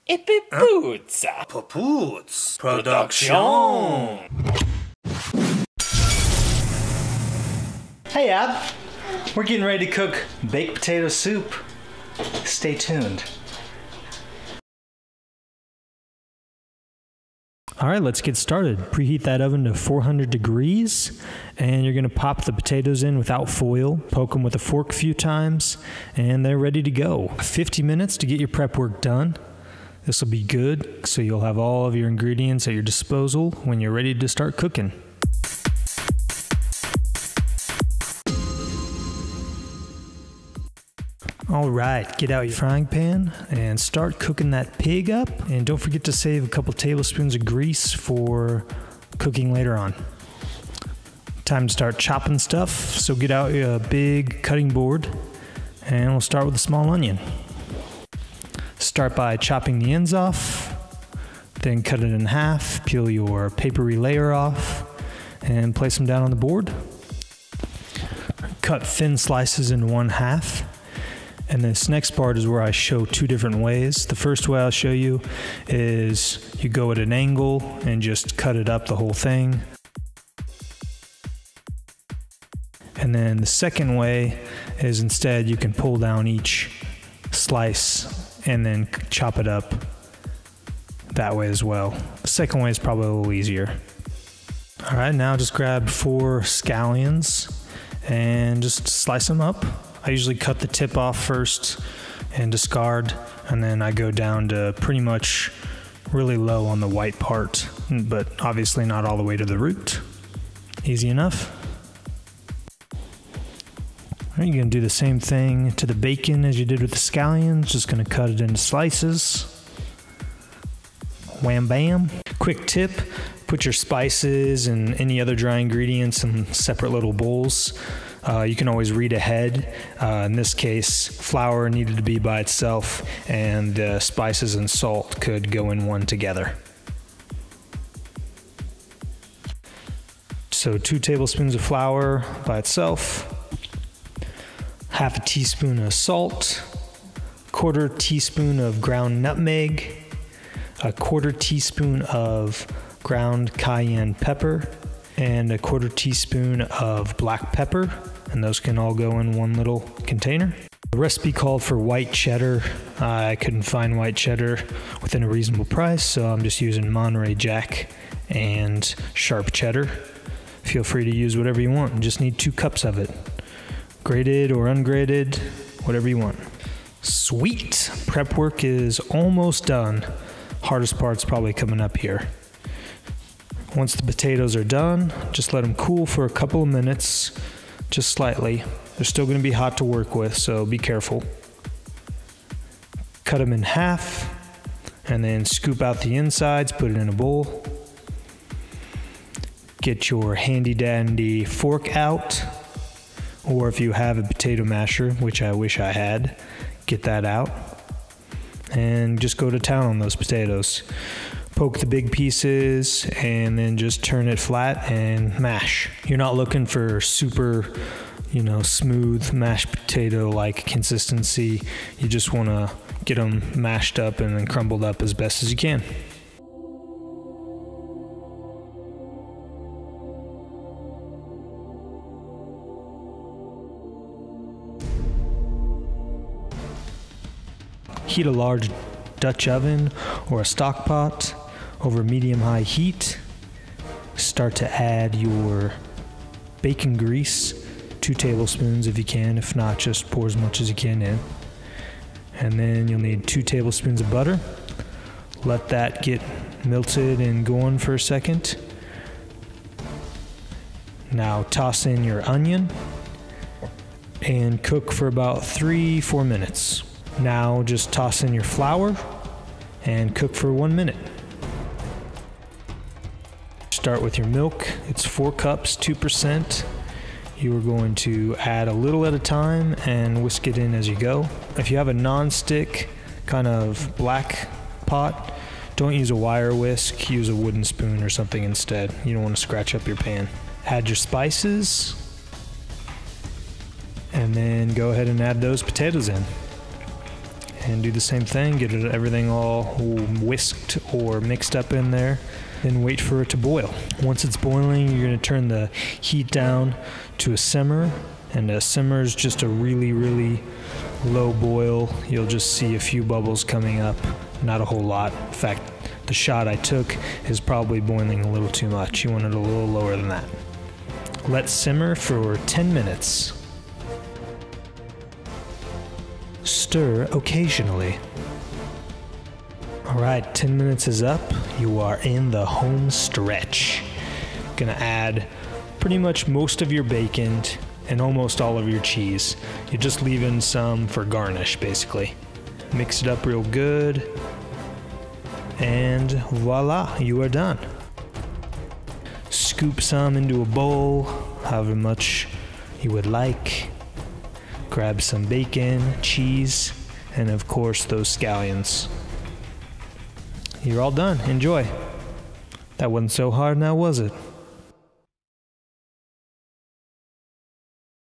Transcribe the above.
et Peputs. Peputs Production. Hey Ab, we're getting ready to cook baked potato soup. Stay tuned. All right, let's get started. Preheat that oven to 400 degrees, and you're gonna pop the potatoes in without foil, poke them with a fork a few times, and they're ready to go. 50 minutes to get your prep work done. This will be good, so you'll have all of your ingredients at your disposal when you're ready to start cooking. All right, get out your frying pan and start cooking that pig up. And don't forget to save a couple tablespoons of grease for cooking later on. Time to start chopping stuff. So get out your big cutting board and we'll start with a small onion. Start by chopping the ends off, then cut it in half, peel your papery layer off, and place them down on the board. Cut thin slices in 1/2. And this next part is where I show two different ways. The first way I'll show you is you go at an angle and just cut it up the whole thing. And then the second way is instead you can pull down each slice and then chop it up that way as well. The second way is probably a little easier. All right, now just grab 4 scallions and just slice them up. I usually cut the tip off first and discard, and then I go down to pretty much really low on the white part, but obviously not all the way to the root. Easy enough. All right, you're gonna do the same thing to the bacon as you did with the scallions, just gonna cut it into slices. Wham bam. Quick tip, put your spices and any other dry ingredients in separate little bowls. You can always read ahead. In this case, flour needed to be by itself, and the spices and salt could go in one together. So 2 tablespoons of flour by itself, 1/2 teaspoon of salt, 1/4 teaspoon of ground nutmeg, 1/4 teaspoon of ground cayenne pepper, and 1/4 teaspoon of black pepper. And those can all go in one little container. The recipe called for white cheddar. I couldn't find white cheddar within a reasonable price, so I'm just using Monterey Jack and sharp cheddar. Feel free to use whatever you want. You just need 2 cups of it. Grated or ungraded, whatever you want. Sweet! Prep work is almost done. Hardest part's probably coming up here. Once the potatoes are done, just let them cool for a couple of minutes. Just slightly. They're still going to be hot to work with, so be careful. Cut them in half, and then scoop out the insides, put it in a bowl. Get your handy dandy fork out, or if you have a potato masher, which I wish I had, get that out. And just go to town on those potatoes. Poke the big pieces and then just turn it flat and mash. You're not looking for super, smooth mashed potato like consistency. You just want to get them mashed up and then crumbled up as best as you can. Heat a large Dutch oven or a stock pot over medium-high heat. Start to add your bacon grease, 2 tablespoons if you can. If not, just pour as much as you can in. And then you'll need 2 tablespoons of butter. Let that get melted and going for a second. Now toss in your onion and cook for about 3-4 minutes. Now just toss in your flour and cook for 1 minute. Start with your milk. It's 4 cups, 2%. You are going to add a little at a time and whisk it in as you go. If you have a non-stick kind of black pot, don't use a wire whisk, use a wooden spoon or something instead. You don't want to scratch up your pan. Add your spices, and then go ahead and add those potatoes in. And do the same thing, get everything all whisked or mixed up in there, then wait for it to boil. Once it's boiling, you're gonna turn the heat down to a simmer, and a simmer is just a really, really low boil. You'll just see a few bubbles coming up, not a whole lot. In fact, the shot I took is probably boiling a little too much. You want it a little lower than that. Let simmer for 10 minutes. Stir occasionally. All right, 10 minutes is up. You are in the home stretch. Gonna add pretty much most of your bacon and almost all of your cheese. You're just leaving some for garnish, basically. Mix it up real good, and voila, you are done. Scoop some into a bowl, however much you would like. Grab some bacon, cheese, and of course those scallions. You're all done. Enjoy. That wasn't so hard now, was it?